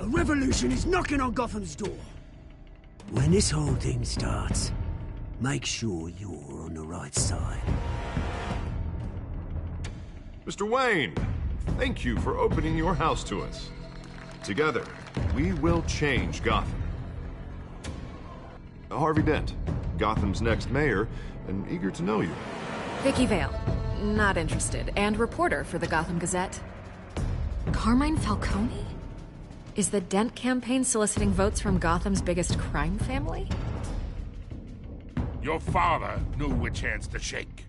revolution is knocking on Gotham's door. When this whole thing starts, make sure you're on the right side. Mr. Wayne, thank you for opening your house to us. Together, we will change Gotham. Harvey Dent, Gotham's next mayor, and eager to know you. Vicky Vale, not interested, and reporter for the Gotham Gazette. Carmine Falcone? Is the Dent campaign soliciting votes from Gotham's biggest crime family? Your father knew which hands to shake.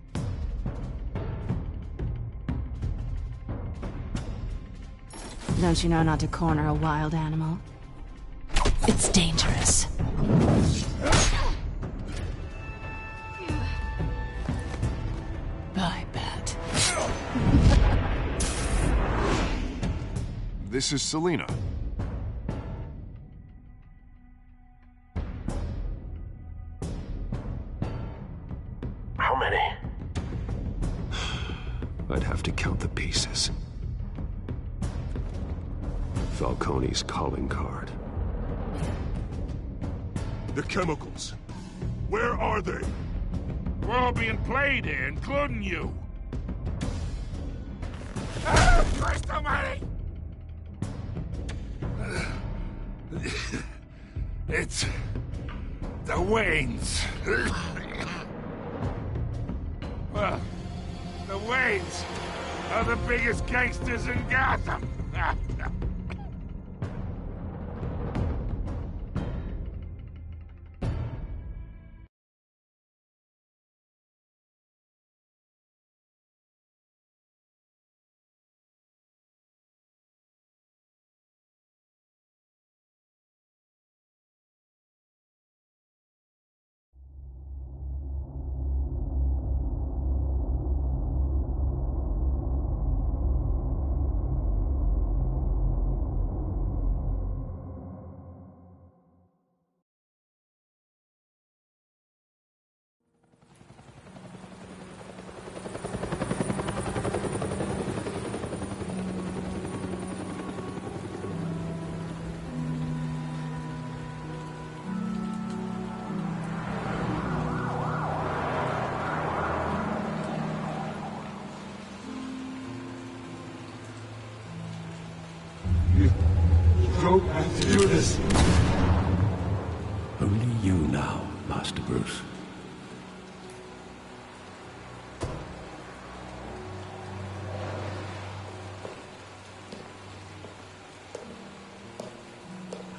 Don't you know not to corner a wild animal? It's dangerous. I bet. This is Selina. How many? I'd have to count the pieces. Falcone's calling card. The chemicals. Where are they? We're all being played here, including you. Ah, Christ almighty! It's the Waynes. Well, the Waynes are the biggest gangsters in Gotham. Don't have to do this. Only you now, Master Bruce.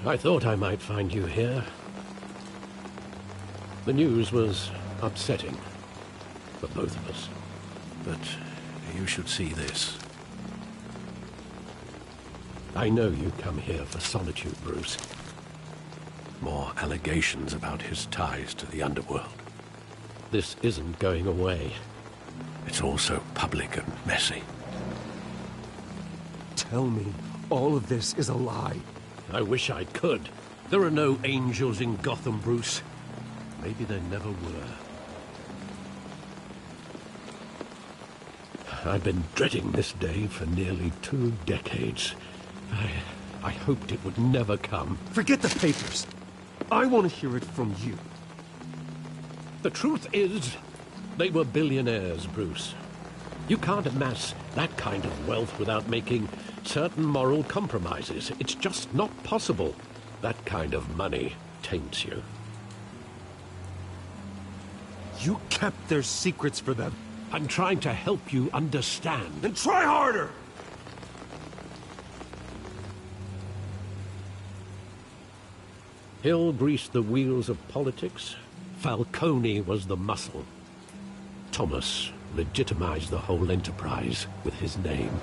I thought I might find you here. The news was upsetting for both of us. But you should see this. I know you come here for solitude, Bruce. More allegations about his ties to the underworld. This isn't going away. It's also public and messy. Tell me, all of this is a lie. I wish I could. There are no angels in Gotham, Bruce. Maybe there never were. I've been dreading this day for nearly 2 decades. I hoped it would never come. Forget the papers. I want to hear it from you. The truth is, they were billionaires, Bruce. You can't amass that kind of wealth without making certain moral compromises. It's just not possible. That kind of money taints you. You kept their secrets for them. I'm trying to help you understand. Then try harder! Hill greased the wheels of politics. Falcone was the muscle. Thomas legitimized the whole enterprise with his name.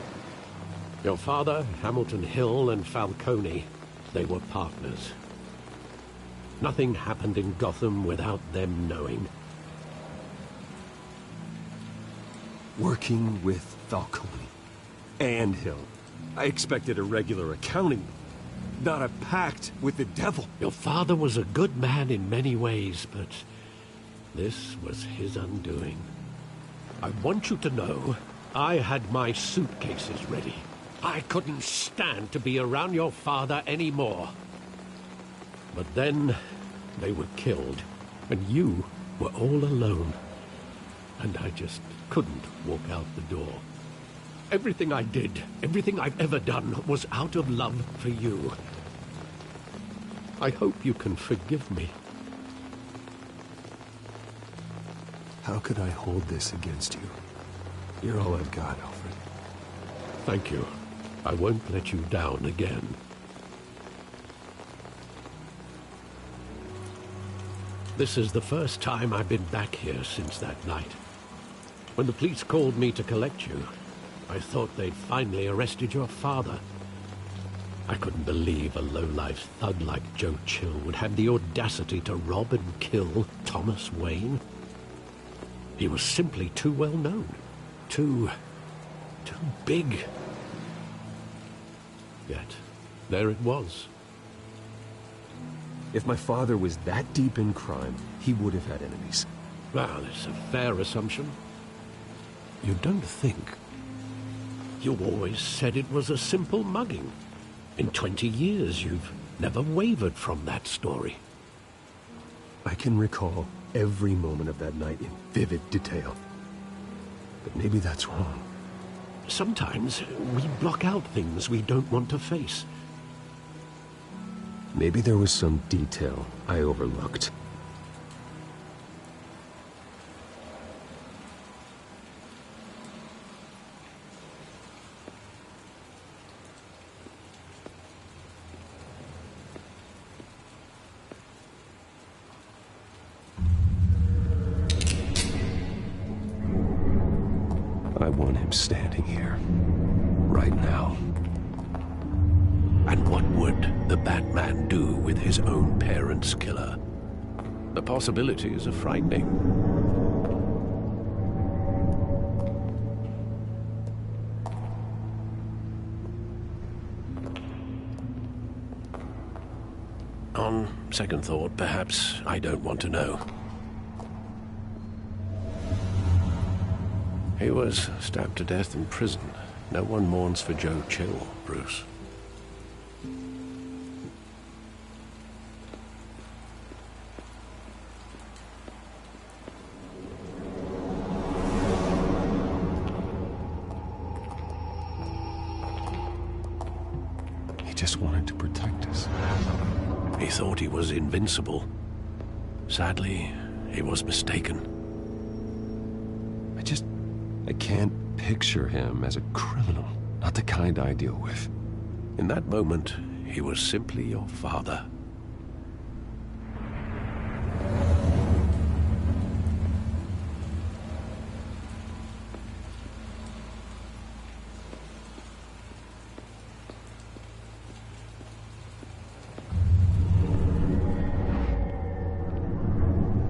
Your father, Hamilton Hill, and Falcone, they were partners. Nothing happened in Gotham without them knowing. Working with Falcone and Hill. I expected a regular accounting, not a pact with the devil. Your father was a good man in many ways, but this was his undoing. I want you to know I had my suitcases ready. I couldn't stand to be around your father anymore. But then they were killed, and you were all alone. And I just couldn't walk out the door. Everything I did, everything I've ever done, was out of love for you. I hope you can forgive me. How could I hold this against you? You're all I've got, Alfred. Thank you. I won't let you down again. This is the first time I've been back here since that night. When the police called me to collect you, I thought they'd finally arrested your father. I couldn't believe a low-life thug like Joe Chill would have the audacity to rob and kill Thomas Wayne. He was simply too well known. Too big. Yet, there it was. If my father was that deep in crime, he would have had enemies. Well, it's a fair assumption. You don't think? You always said it was a simple mugging. In 20 years, you've never wavered from that story. I can recall every moment of that night in vivid detail. But maybe that's wrong. Sometimes we block out things we don't want to face. Maybe there was some detail I overlooked. I want him standing here, right now. And what would the Batman do with his own parents' killer? The possibilities are frightening. On second thought, perhaps I don't want to know. He was stabbed to death in prison. No one mourns for Joe Chill, Bruce. He just wanted to protect us. He thought he was invincible. Sadly, he was mistaken. I can't picture him as a criminal. Not the kind I deal with. In that moment, he was simply your father.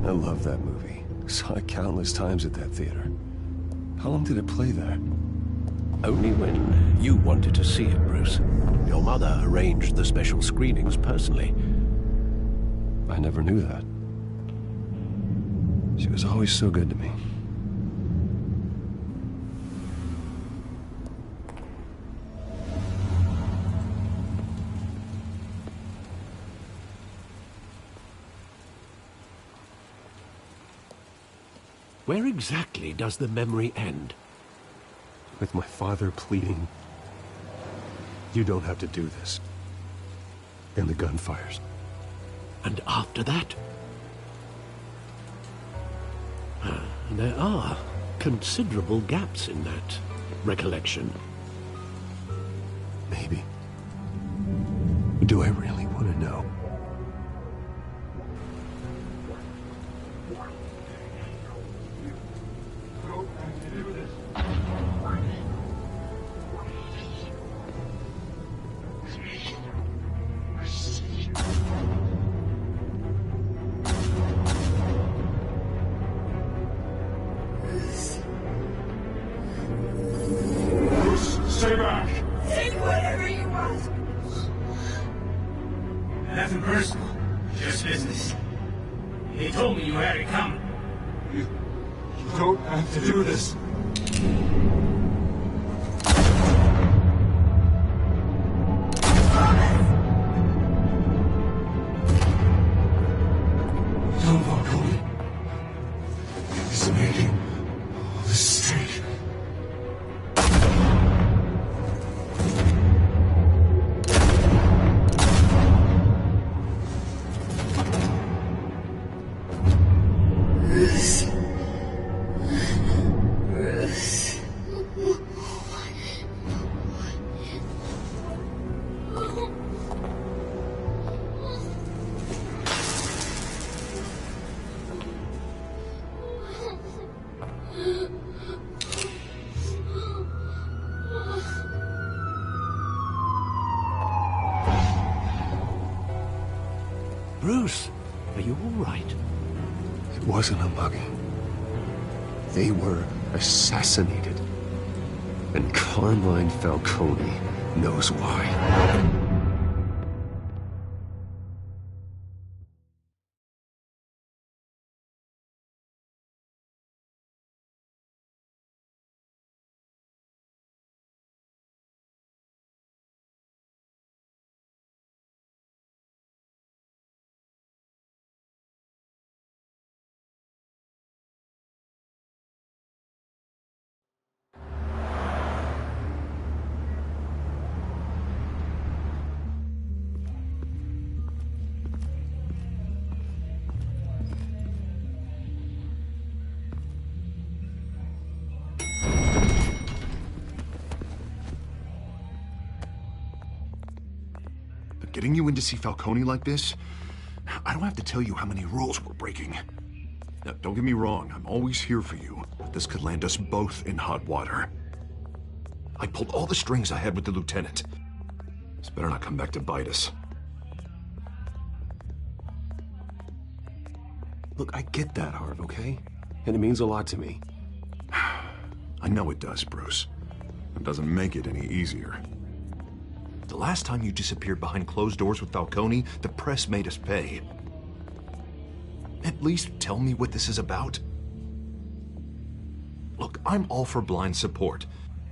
I love that movie. Saw it countless times at that theater. How long did it play there? Only when you wanted to see it, Bruce. Your mother arranged the special screenings personally. I never knew that. She was always so good to me. Where exactly does the memory end? With my father pleading, "You don't have to do this." And the gunfires. And after that? There are considerable gaps in that recollection. Maybe. Do I really want to know? Stay back! Take whatever you want! Nothing personal, just business. He told me you had it coming. You don't have to do this. Bruce, are you all right? It wasn't a mugging. They were assassinated. And Carmine Falcone knows why. Getting you in to see Falcone like this? I don't have to tell you how many rules we're breaking. Now, don't get me wrong, I'm always here for you, but this could land us both in hot water. I pulled all the strings I had with the lieutenant. This better not come back to bite us. Look, I get that, Harv, okay? And it means a lot to me. I know it does, Bruce. It doesn't make it any easier. The last time you disappeared behind closed doors with Falcone, the press made us pay. At least tell me what this is about. Look, I'm all for blind support,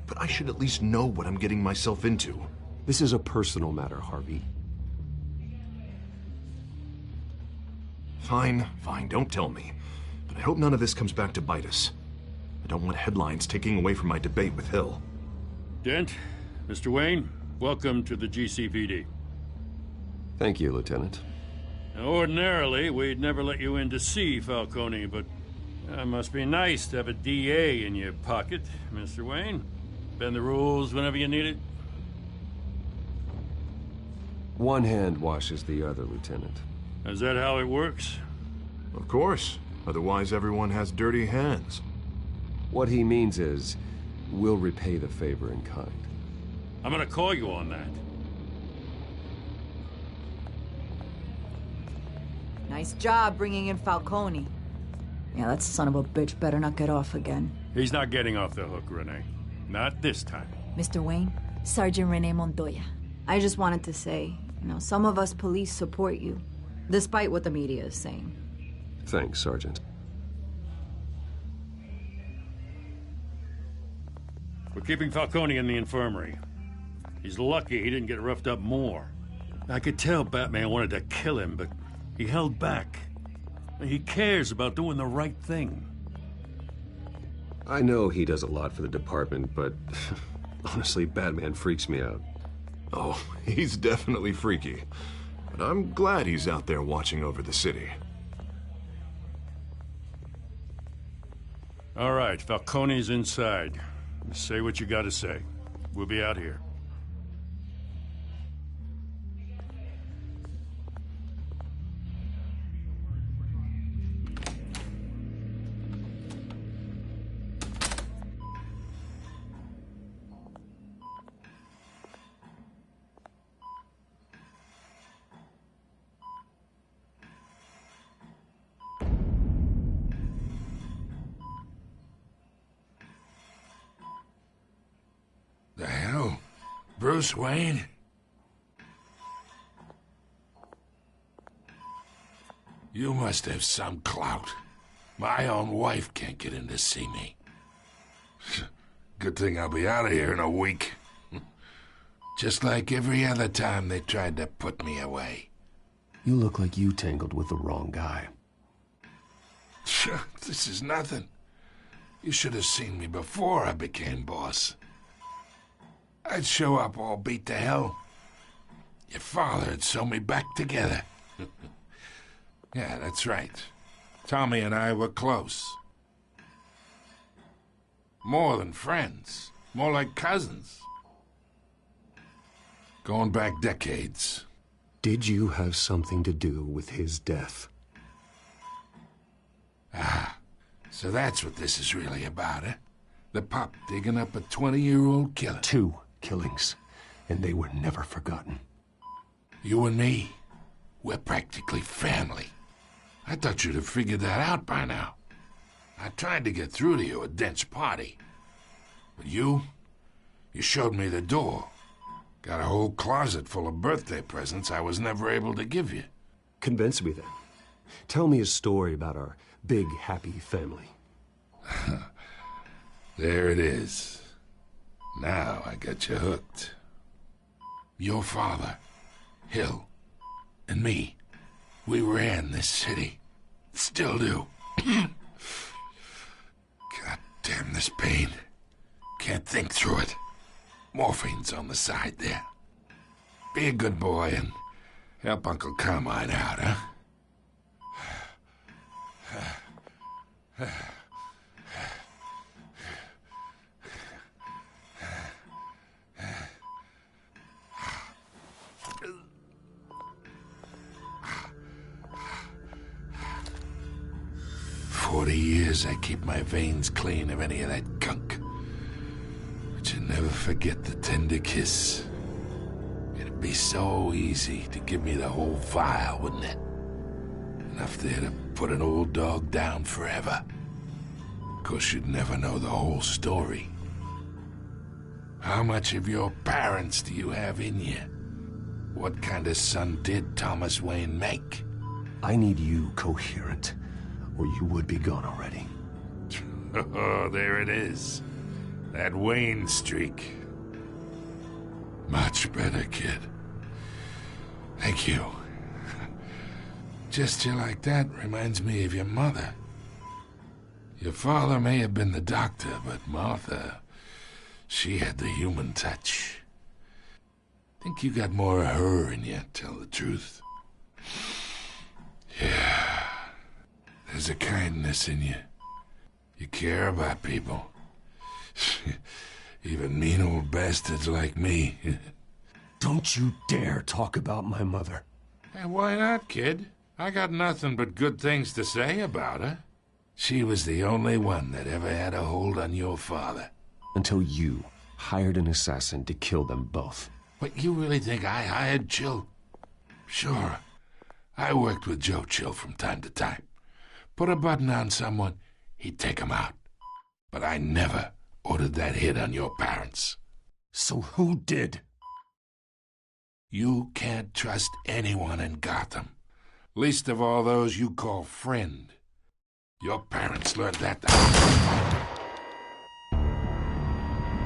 but I should at least know what I'm getting myself into. This is a personal matter, Harvey. Fine, don't tell me. But I hope none of this comes back to bite us. I don't want headlines taking away from my debate with Hill. Dent, Mr. Wayne, welcome to the GCPD. Thank you, Lieutenant. Now, ordinarily, we'd never let you in to see Falcone, but it must be nice to have a DA in your pocket, Mr. Wayne. Bend the rules whenever you need it. One hand washes the other, Lieutenant. Is that how it works? Of course. Otherwise, everyone has dirty hands. What he means is, we'll repay the favor in kind. I'm gonna call you on that. Nice job bringing in Falcone. Yeah, that son of a bitch better not get off again. He's not getting off the hook, Renee. Not this time. Mr. Wayne, Sergeant Renee Montoya. I just wanted to say, some of us police support you, despite what the media is saying. Thanks, Sergeant. We're keeping Falcone in the infirmary. He's lucky he didn't get roughed up more. I could tell Batman wanted to kill him, but he held back. He cares about doing the right thing. I know he does a lot for the department, but honestly, Batman freaks me out. Oh, he's definitely freaky. But I'm glad he's out there watching over the city. All right, Falcone's inside. Say what you gotta say. We'll be out here. The hell? Bruce Wayne? You must have some clout. My own wife can't get in to see me. Good thing I'll be out of here in a week. Just like every other time they tried to put me away. You look like you tangled with the wrong guy. This is nothing. You should have seen me before I became boss. I'd show up all beat to hell. Your father'd sew me back together. Yeah, that's right. Tommy and I were close. More than friends. More like cousins. Going back decades. Did you have something to do with his death? Ah, so that's what this is really about, eh? The pup digging up a 20-year-old killer. 2 killings, and they were never forgotten. You and me, We're practically family. I thought you'd have figured that out by now. I tried to get through to you at Dent's party. But you showed me the door. Got a whole closet full of birthday presents I was never able to give you. Convince me then. Tell me a story about our big, happy family. There it is. Now I got you hooked. Your father, Hill, and me, we ran this city. Still do. God damn this pain. Can't think through it. Morphine's on the side there. Be a good boy and help Uncle Carmine out, huh? 40 years I keep my veins clean of any of that gunk. But you never forget the tender kiss. It'd be so easy to give me the whole vial, wouldn't it? Enough there to put an old dog down forever. Of course, you'd never know the whole story. How much of your parents do you have in you? What kind of son did Thomas Wayne make? I need you coherent, or you would be gone already. Oh, there it is. That Wayne streak. Much better, kid. Thank you. Gesture like that reminds me of your mother. Your father may have been the doctor, but Martha, she had the human touch. Think you got more of her in you, tell the truth. Yeah. There's a kindness in you. You care about people. Even mean old bastards like me. Don't you dare talk about my mother. Hey, why not, kid? I got nothing but good things to say about her. She was the only one that ever had a hold on your father. Until you hired an assassin to kill them both. What, you really think I hired Chill? Sure. I worked with Joe Chill from time to time. Put a button on someone, he'd take him out. But I never ordered that hit on your parents. So who did? You can't trust anyone in Gotham. Least of all those you call friend. Your parents learned that.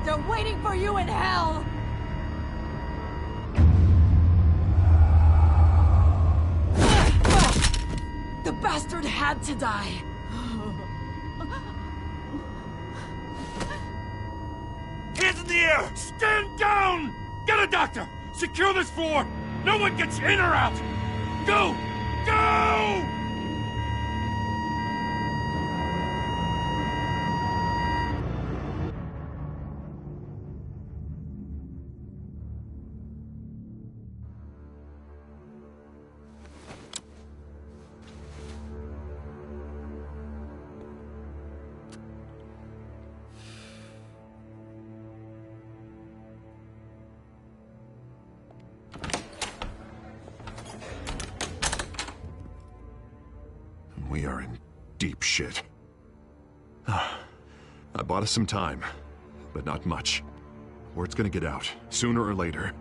They're waiting for you in hell! The bastard had to die. Hands in the air! Stand down! Get a doctor! Secure this floor! No one gets in or out! Go! Go! We are in deep shit. I bought us some time, but not much. Word's gonna get out, sooner or later.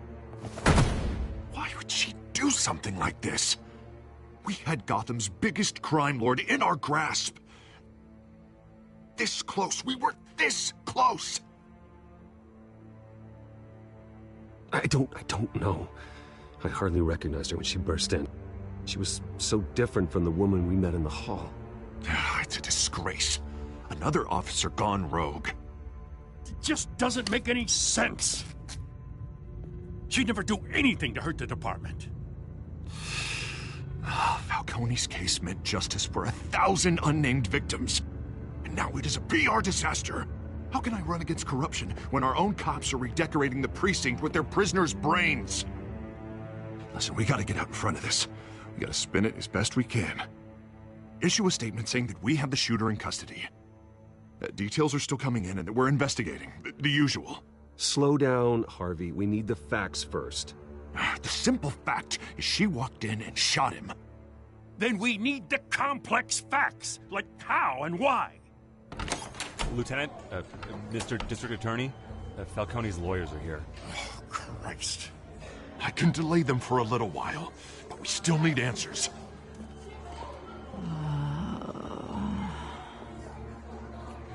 Why would she do something like this? We had Gotham's biggest crime lord in our grasp. This close. We were this close. I don't know. I hardly recognized her when she burst in. She was so different from the woman we met in the hall. It's a disgrace. Another officer gone rogue. It just doesn't make any sense. She'd never do anything to hurt the department. Falcone's case meant justice for 1,000 unnamed victims. And now it is a PR disaster. How can I run against corruption when our own cops are redecorating the precinct with their prisoners' brains? Listen, we gotta get out in front of this. We gotta spin it as best we can. Issue a statement saying that we have the shooter in custody. Details are still coming in and that we're investigating. The usual. Slow down, Harvey. We need the facts first. The simple fact is she walked in and shot him. Then we need the complex facts, like how and why. Lieutenant, Mr. District Attorney, Falcone's lawyers are here. Oh, Christ. I can delay them for a little while, but we still need answers.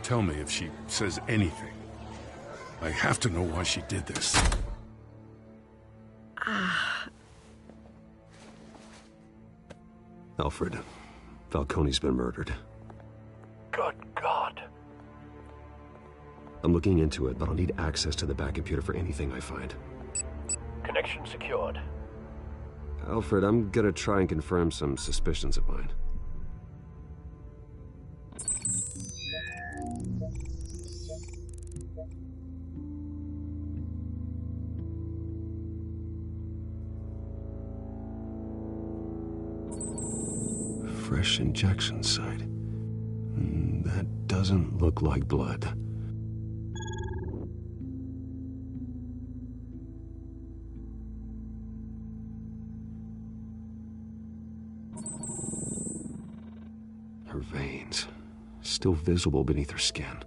Tell me if she says anything. I have to know why she did this. Alfred, Falcone's been murdered. Good God. I'm looking into it, but I'll need access to the back computer for anything I find. Connection secured. Alfred, I'm gonna try and confirm some suspicions of mine. Fresh injection site. That doesn't look like blood. Her veins, still visible beneath her skin.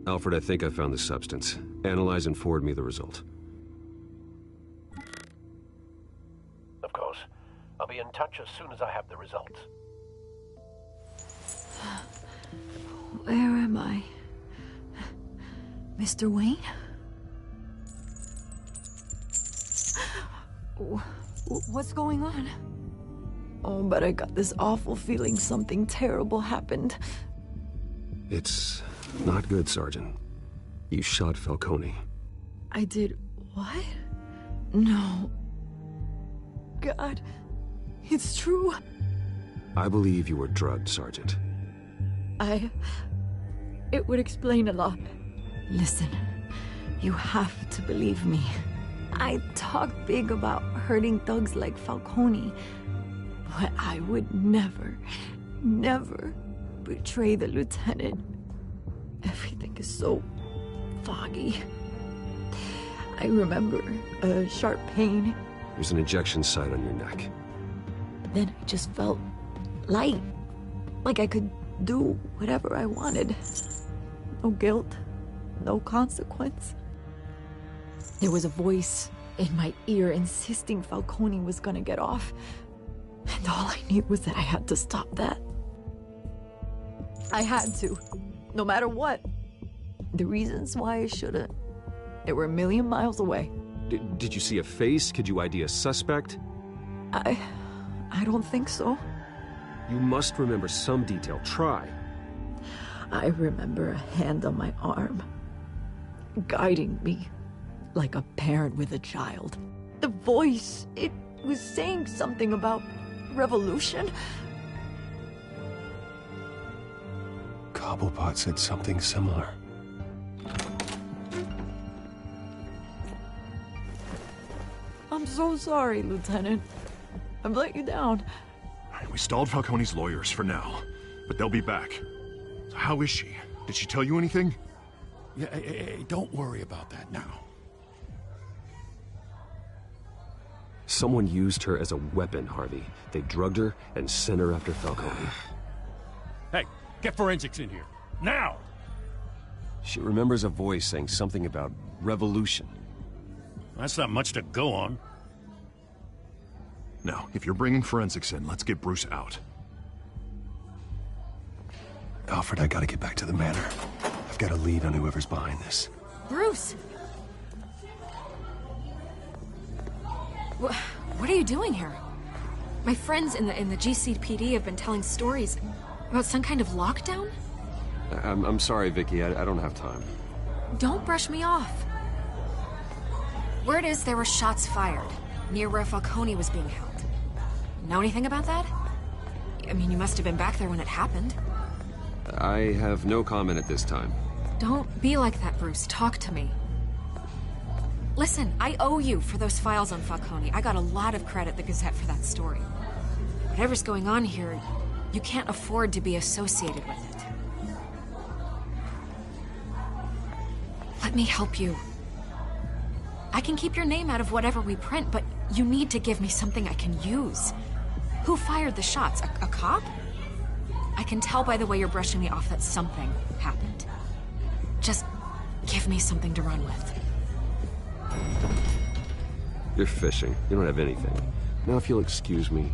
Alfred, I think I found the substance. Analyze and forward me the result. Of course. I'll be in touch as soon as I have the results. Where am I? Mr. Wayne? What's going on? Oh, but I got this awful feeling something terrible happened. It's not good, Sergeant. You shot Falcone. I did what? No. God, it's true. I believe you were drugged, Sergeant. It would explain a lot. Listen, you have to believe me. I talk big about hurting thugs like Falcone, but I would never, never betray the lieutenant. Everything is so foggy. I remember a sharp pain. There's an injection site on your neck. Then I just felt light, like I could do whatever I wanted. No guilt, no consequence. There was a voice in my ear insisting Falcone was gonna get off. And all I knew was that I had to stop that. I had to, no matter what. The reasons why I shouldn't, they were a million miles away. Did you see a face? Could you ID a suspect? I don't think so. You must remember some detail. Try. I remember a hand on my arm, guiding me like a parent with a child. The voice, it was saying something about revolution. Cobblepot said something similar. I'm so sorry, Lieutenant. I've let you down. We stalled Falcone's lawyers for now, but they'll be back. So how is she? Did she tell you anything? Yeah, hey, don't worry about that now. Someone used her as a weapon, Harvey. They drugged her and sent her after Falcone. Hey, get forensics in here. Now! She remembers a voice saying something about revolution. That's not much to go on. Now, if you're bringing forensics in, let's get Bruce out. Alfred, I gotta get back to the manor. I've got a lead on whoever's behind this. Bruce! What are you doing here? My friends in the GCPD have been telling stories about some kind of lockdown? I'm sorry, Vicky. I don't have time. Don't brush me off. Word is there were shots fired near where Falcone was being held. Know anything about that? I mean, you must have been back there when it happened. I have no comment at this time. Don't be like that, Bruce. Talk to me. Listen, I owe you for those files on Falcone. I got a lot of credit at the Gazette for that story. Whatever's going on here, you can't afford to be associated with it. Let me help you. I can keep your name out of whatever we print, but you need to give me something I can use. Who fired the shots? A cop? I can tell by the way you're brushing me off that something happened. Just give me something to run with. You're fishing. You don't have anything. Now if you'll excuse me...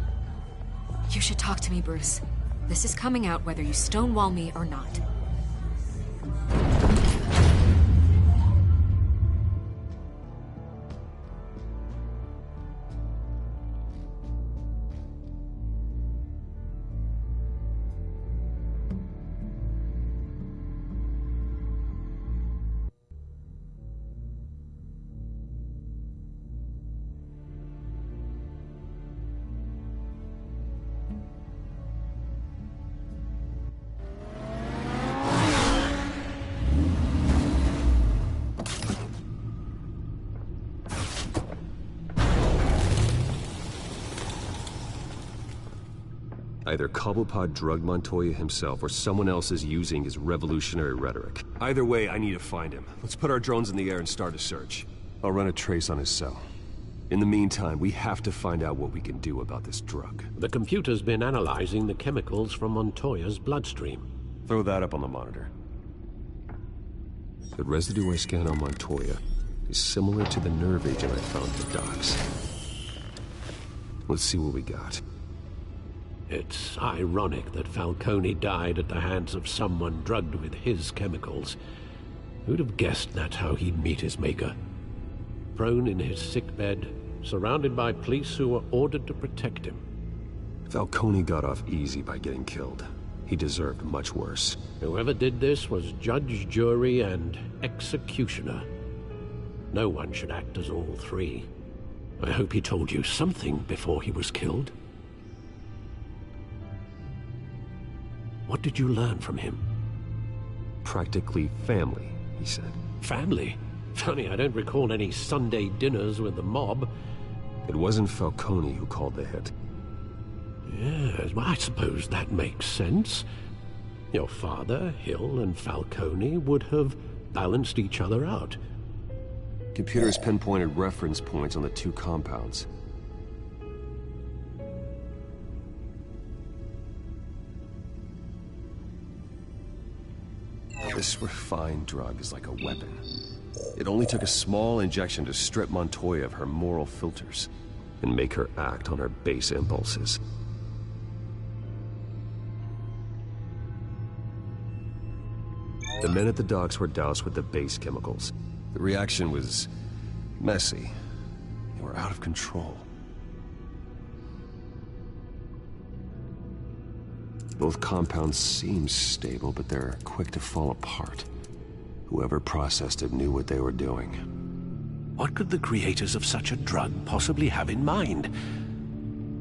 You should talk to me, Bruce. This is coming out whether you stonewall me or not. Either Cobblepot drugged Montoya himself, or someone else is using his revolutionary rhetoric. Either way, I need to find him. Let's put our drones in the air and start a search. I'll run a trace on his cell. In the meantime, we have to find out what we can do about this drug. The computer's been analyzing the chemicals from Montoya's bloodstream. Throw that up on the monitor. The residue I scanned on Montoya is similar to the nerve agent I found at the docks. Let's see what we got. It's ironic that Falcone died at the hands of someone drugged with his chemicals. Who'd have guessed that's how he'd meet his maker? Prone in his sickbed, surrounded by police who were ordered to protect him. Falcone got off easy by getting killed. He deserved much worse. Whoever did this was judge, jury, and executioner. No one should act as all three. I hope he told you something before he was killed. What did you learn from him? Practically family, he said. Family? Funny, I don't recall any Sunday dinners with the mob. It wasn't Falcone who called the hit. Yes, well, I suppose that makes sense. Your father, Hill, and Falcone would have balanced each other out. Computers pinpointed reference points on the two compounds. This refined drug is like a weapon. It only took a small injection to strip Montoya of her moral filters and make her act on her base impulses. The men at the docks were doused with the base chemicals. The reaction was messy. They were out of control. Both compounds seem stable, but they're quick to fall apart. Whoever processed it knew what they were doing. What could the creators of such a drug possibly have in mind?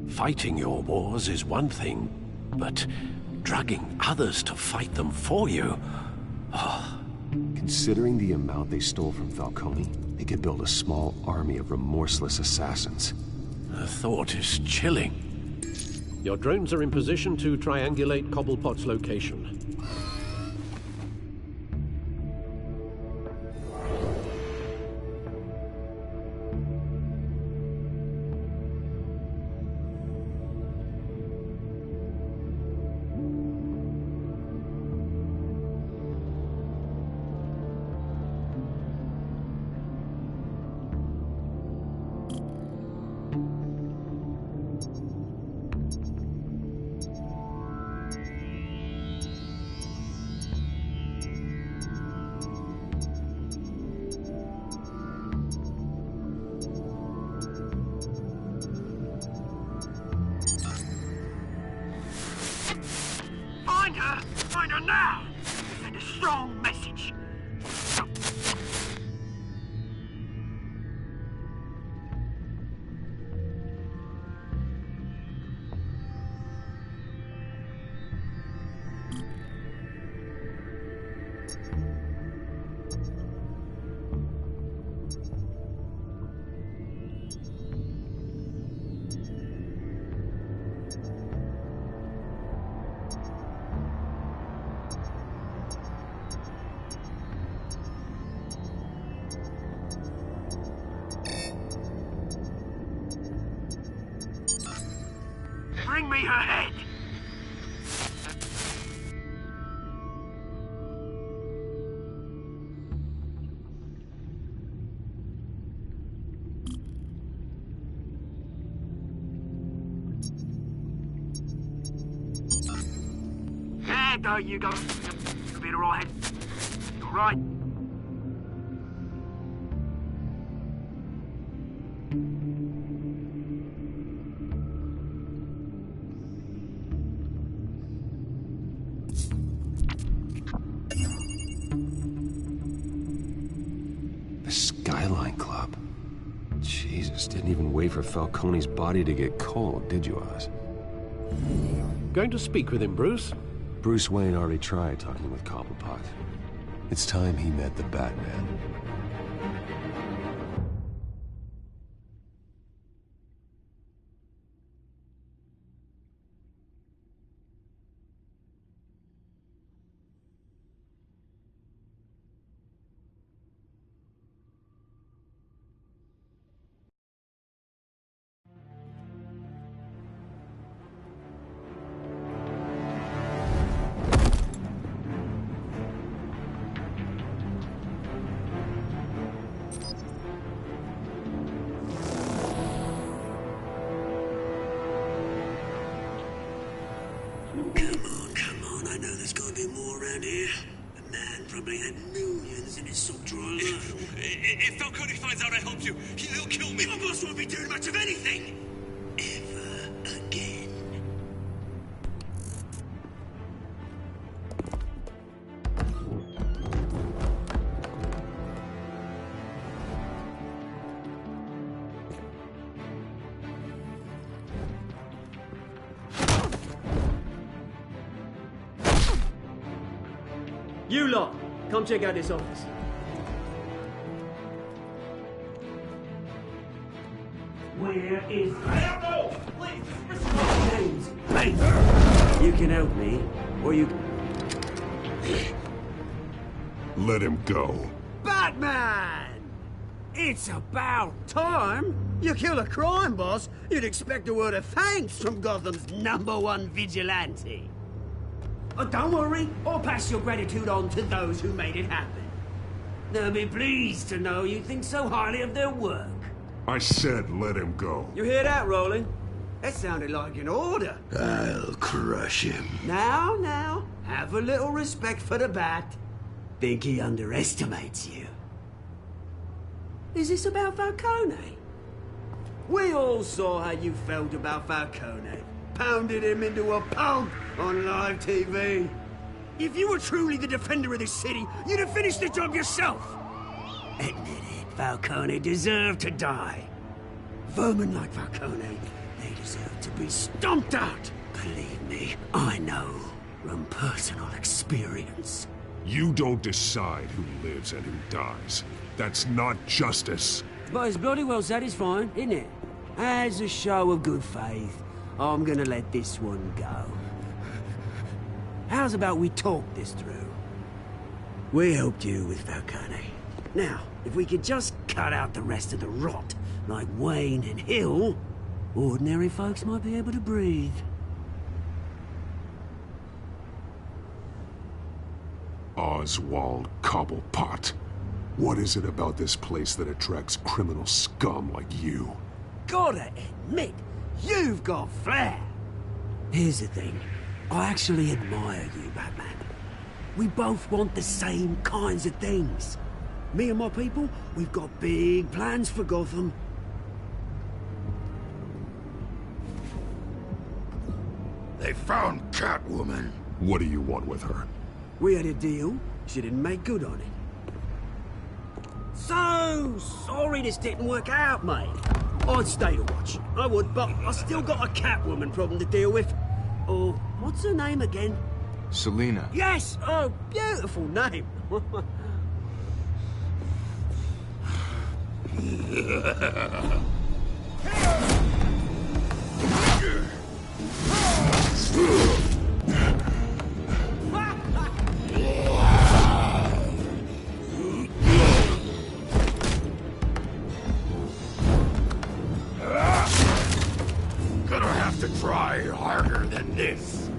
Fighting your wars is one thing, but drugging others to fight them for you? Oh. Considering the amount they stole from Falcone, they could build a small army of remorseless assassins. The thought is chilling. Your drones are in position to triangulate Cobblepot's location. Find her now! Send a strong message. bring me her head! There you go. You'll be all right. All right. The Skyline Club. Jesus, didn't even wait for Falcone's body to get cold, did you, Oz? Going to speak with him, Bruce? Bruce Wayne already tried talking with Cobblepot. It's time he met the Batman. Come on, I know there's gotta be more around here. The man probably had millions in his sock drawer. If Falcone finds out I helped you, he'll kill me. Your boss won't be doing much of anything! Ever again. You lot, come check out this office. Where is... I don't know! Please, James, please! You can help me, or you... Let him go. Batman! It's about time! You kill a crime boss, you'd expect a word of thanks from Gotham's #1 vigilante. But don't worry, I'll pass your gratitude on to those who made it happen. They'll be pleased to know you think so highly of their work. I said let him go. You hear that, Roland? That sounded like an order. I'll crush him. Now, have a little respect for the Bat. Think he underestimates you. Is this about Falcone? We all saw how you felt about Falcone. Pounded him into a pulp on live TV. If you were truly the defender of this city, you'd have finished the job yourself. Admit it, Falcone deserved to die. Vermin like Falcone, they deserve to be stomped out. Believe me, I know from personal experience. You don't decide who lives and who dies. That's not justice. But it's bloody well satisfying, isn't it? As a show of good faith, I'm gonna let this one go. How's about we talk this through? We helped you with Falcone. Now, if we could just cut out the rest of the rot, like Wayne and Hill, ordinary folks might be able to breathe. Oswald Cobblepot. What is it about this place that attracts criminal scum like you? Gotta admit, you've got flair. Here's the thing. I actually admire you, Batman. We both want the same kinds of things. Me and my people, we've got big plans for Gotham. They found Catwoman. What do you want with her? We had a deal. She didn't make good on it. So sorry this didn't work out, mate. I'd stay to watch. I would, but I still got a Catwoman problem to deal with. Oh, what's her name again? Selina. Yes! Oh, beautiful name. Gonna have to Try harder than this.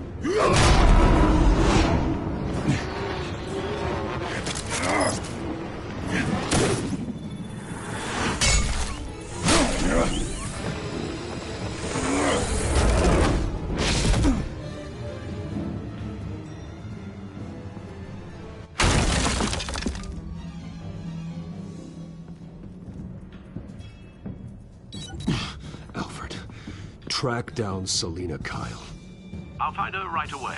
Alfred, track down Selina Kyle. I'll find her right away.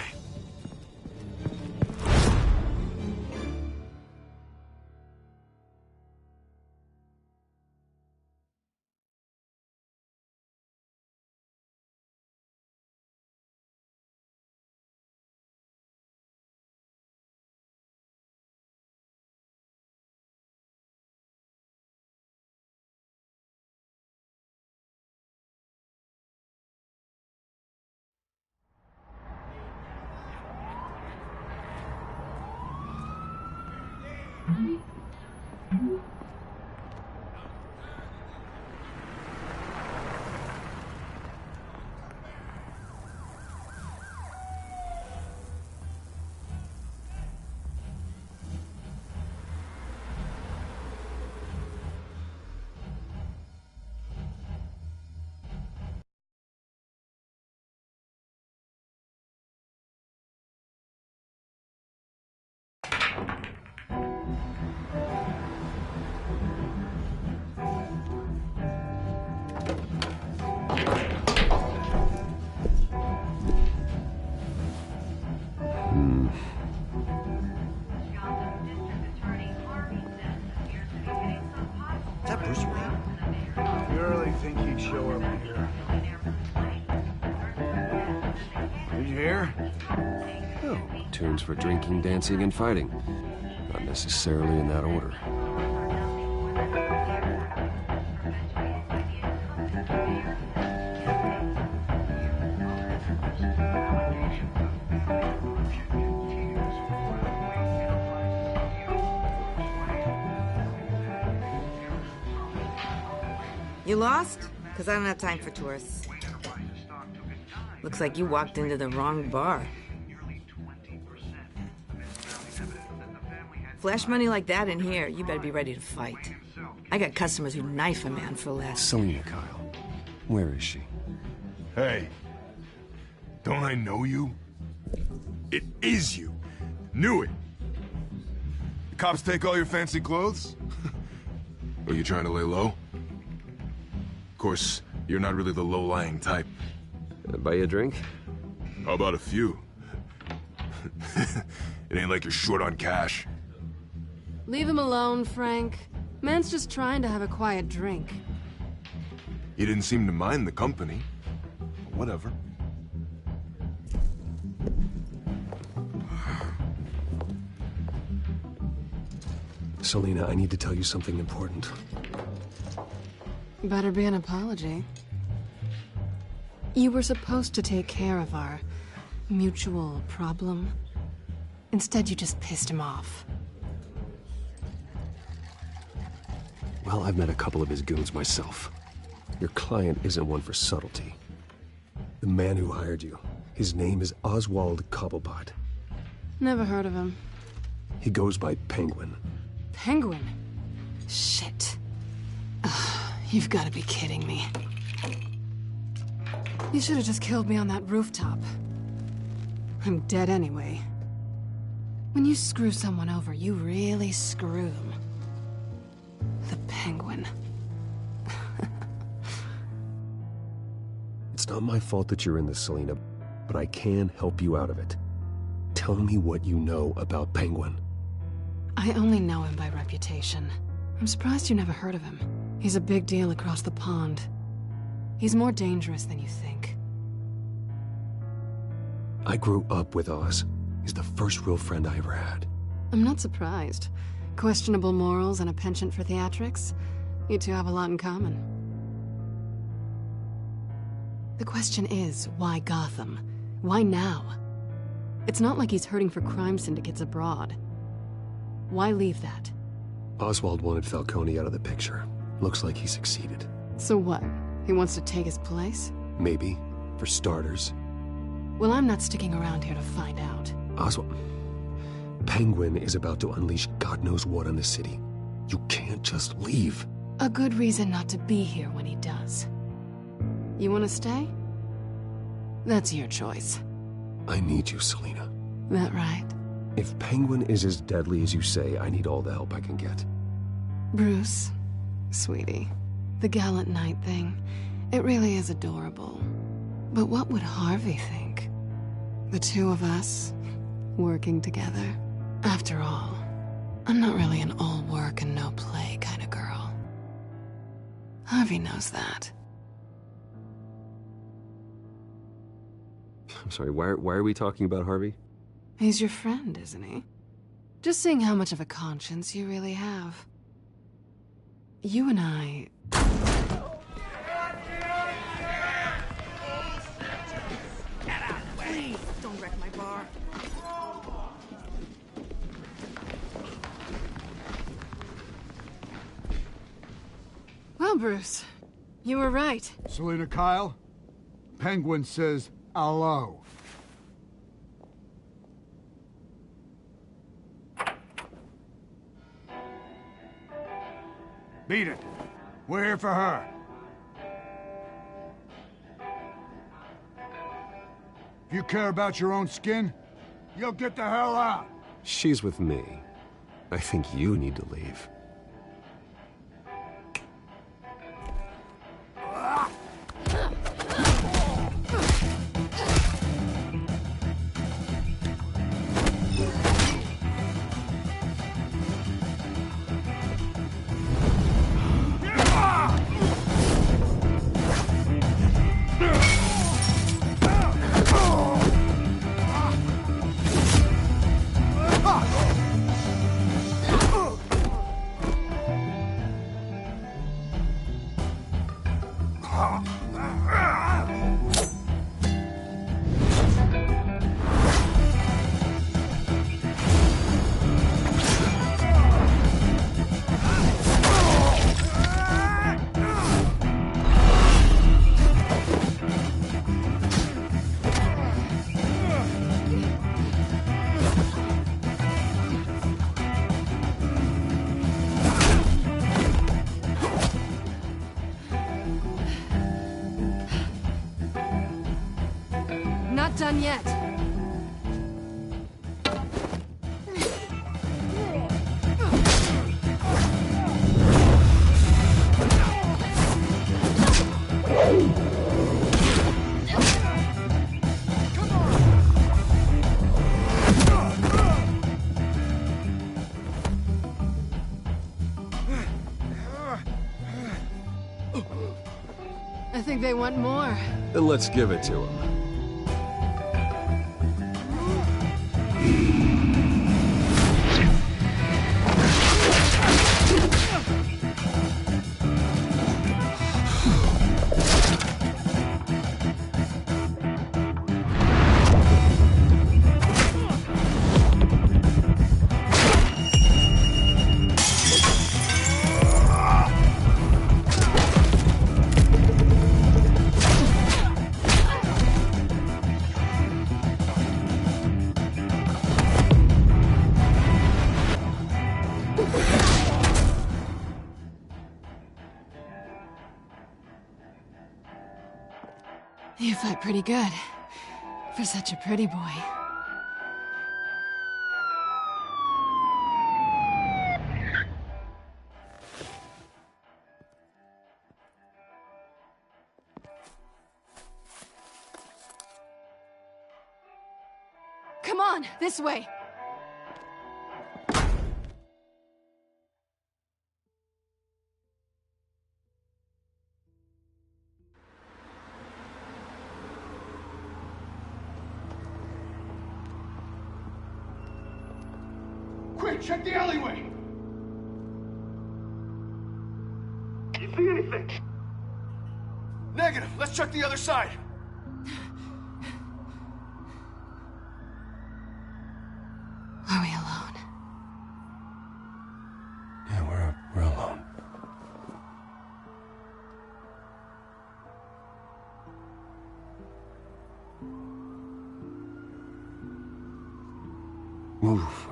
Is that Bruce Wayne? You really think he'd show up here? Did you hear? Oh, tunes for drinking, dancing, and fighting. Not necessarily in that order. You lost? Because I don't have time for tourists. Looks like you walked into the wrong bar. Flash money like that in here, you better be ready to fight. I got customers who knife a man for less. Selina Kyle. Where is she? Hey. Don't I know you? It is you. Knew it. The cops take all your fancy clothes? Are you trying to lay low? Of course, you're not really the low-lying type. Buy you a drink? How about a few? It ain't like you're short on cash. Leave him alone, Frank. Man's just trying to have a quiet drink. You didn't seem to mind the company. Whatever. Selina, I need to tell you something important. Better be an apology. You were supposed to take care of our mutual problem. Instead, you just pissed him off. Well, I've met a couple of his goons myself. Your client isn't one for subtlety. The man who hired you, his name is Oswald Cobblepot. Never heard of him. He goes by Penguin. Penguin? Shit. Ugh, you've got to be kidding me. You should have just killed me on that rooftop. I'm dead anyway. When you screw someone over, you really screw them. The Penguin. It's not my fault that you're in this, Selina, but I can help you out of it. Tell me what you know about Penguin. I only know him by reputation. I'm surprised you never heard of him. He's a big deal across the pond. He's more dangerous than you think. I grew up with Oz. He's the first real friend I ever had. I'm not surprised. Questionable morals and a penchant for theatrics. You two have a lot in common. The question is, why Gotham? Why now? It's not like he's hurting for crime syndicates abroad. Why leave that? Oswald wanted Falcone out of the picture. Looks like he succeeded. So what? He wants to take his place? Maybe. For starters. Well, I'm not sticking around here to find out. Oswald, Penguin is about to unleash God knows what on the city. You can't just leave. A good reason not to be here when he does. You want to stay? That's your choice. I need you, Selina. That right? If Penguin is as deadly as you say, I need all the help I can get. Bruce, sweetie, the gallant knight thing, it really is adorable. But what would Harvey think? The two of us, working together. After all, I'm not really an all work and no play kind of girl. Harvey knows that. I'm sorry, why are we talking about Harvey? He's your friend, isn't he? Just seeing how much of a conscience you really have. You and I... Please, don't wreck my bar. Well, Bruce, you were right. Selina Kyle, Penguin says hello. Beat it. We're here for her. If you care about your own skin, you'll get the hell out. She's with me. I think you need to leave. Not done yet. I think they want more. Then let's give it to him. You fight pretty good. For such a pretty boy. Come on, this way. Quick, check the alleyway! You see anything? Negative. Let's check the other side. Are we alone? Yeah, we're alone. move.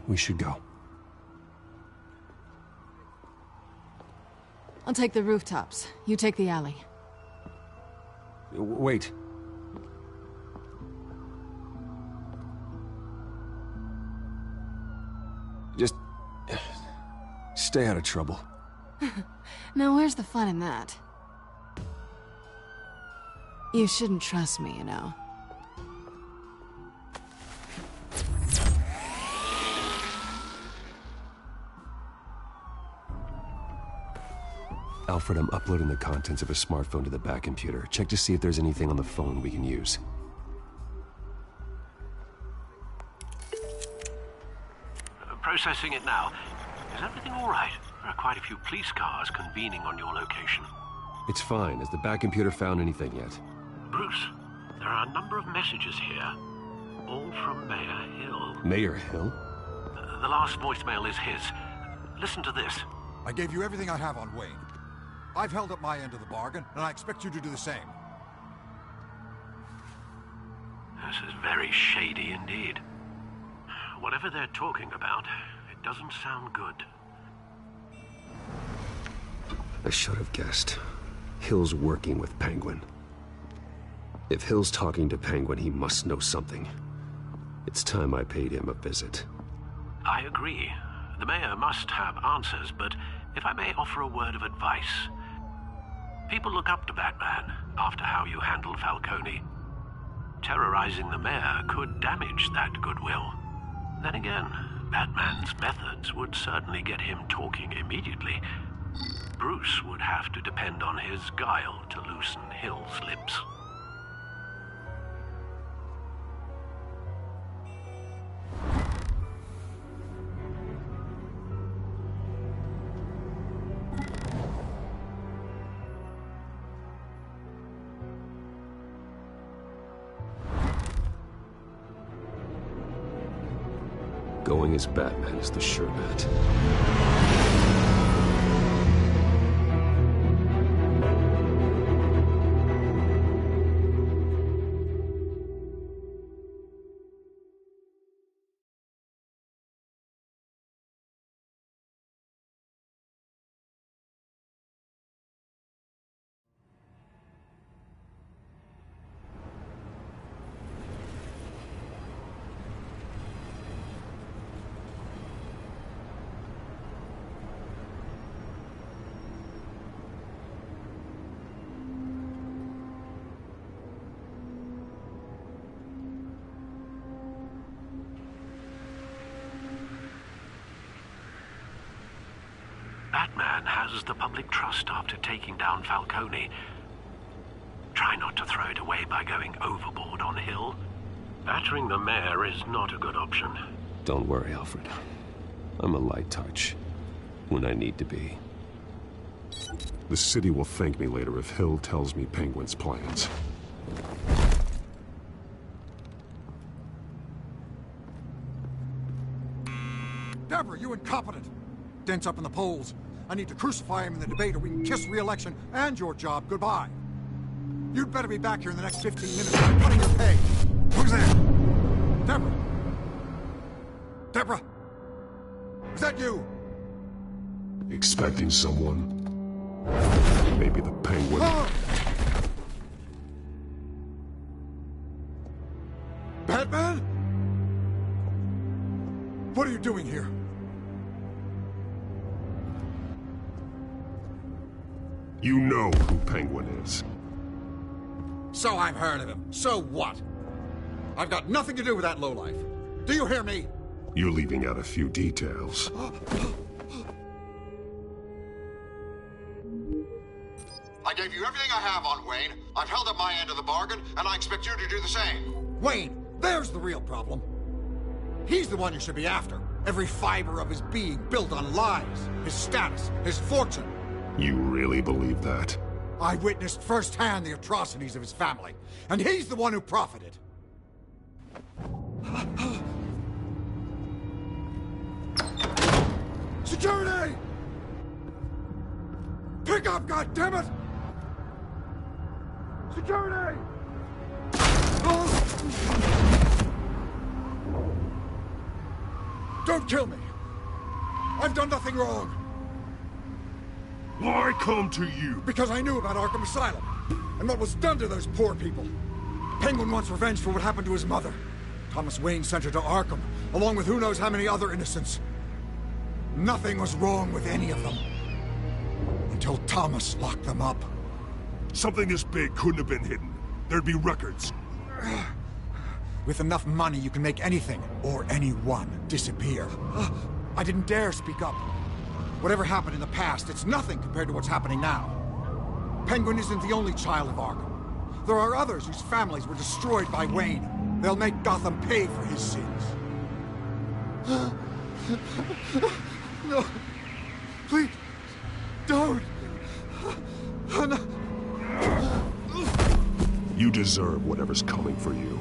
We should go. I'll take the rooftops. You take the alley. Wait. Just stay out of trouble. Now, where's the fun in that? You shouldn't trust me, you know. Alfred, I'm uploading the contents of a smartphone to the back computer. Check to see if there's anything on the phone we can use. Processing it now. Is everything all right? There are quite a few police cars convening on your location. It's fine. Has the back computer found anything yet? Bruce, there are a number of messages here. All from Mayor Hill. Mayor Hill? The last voicemail is his. Listen to this. I gave you everything I have on Wayne. I've held up my end of the bargain, and I expect you to do the same. This is very shady indeed. Whatever they're talking about, it doesn't sound good. I should have guessed. Hill's working with Penguin. If Hill's talking to Penguin, he must know something. It's time I paid him a visit. I agree. The mayor must have answers, but if I may offer a word of advice. People look up to Batman after how you handled Falcone. Terrorizing the mayor could damage that goodwill. Then again, Batman's methods would certainly get him talking immediately. Bruce would have to depend on his guile to loosen Hill's lips. Going as Batman is the sure bet. Batman has the public trust after taking down Falcone. Try not to throw it away by going overboard on Hill. Battering the mayor is not a good option. Don't worry, Alfred. I'm a light touch when I need to be. The city will thank me later if Hill tells me Penguin's plans. Deborah, you incompetent! Dent's up in the polls. I need to crucify him in the debate or we can kiss re-election and your job goodbye. You'd better be back here in the next 15 minutes or I'm cutting your pay. Who's there? Deborah? Deborah? Is that you? Expecting someone? Maybe the Penguin. Ah! Batman? What are you doing here? You know who Penguin is. So I've heard of him. So what? I've got nothing to do with that lowlife. Do you hear me? You're leaving out a few details. I gave you everything I have on Wayne. I've held up my end of the bargain, and I expect you to do the same. Wayne, there's the real problem. He's the one you should be after. Every fiber of his being built on lies, his status, his fortune. You really believe that? I witnessed firsthand the atrocities of his family, and he's the one who profited. Security! Pick up, goddammit! Security! Don't kill me! I've done nothing wrong! Why come to you? Because I knew about Arkham Asylum, and what was done to those poor people. Penguin wants revenge for what happened to his mother. Thomas Wayne sent her to Arkham, along with who knows how many other innocents. Nothing was wrong with any of them. Until Thomas locked them up. Something this big couldn't have been hidden. There'd be records. With enough money, you can make anything, or anyone, disappear. I didn't dare speak up. Whatever happened in the past, it's nothing compared to what's happening now. Penguin isn't the only child of Arkham. There are others whose families were destroyed by Wayne. They'll make Gotham pay for his sins. No. Please. Don't. No. You deserve whatever's coming for you.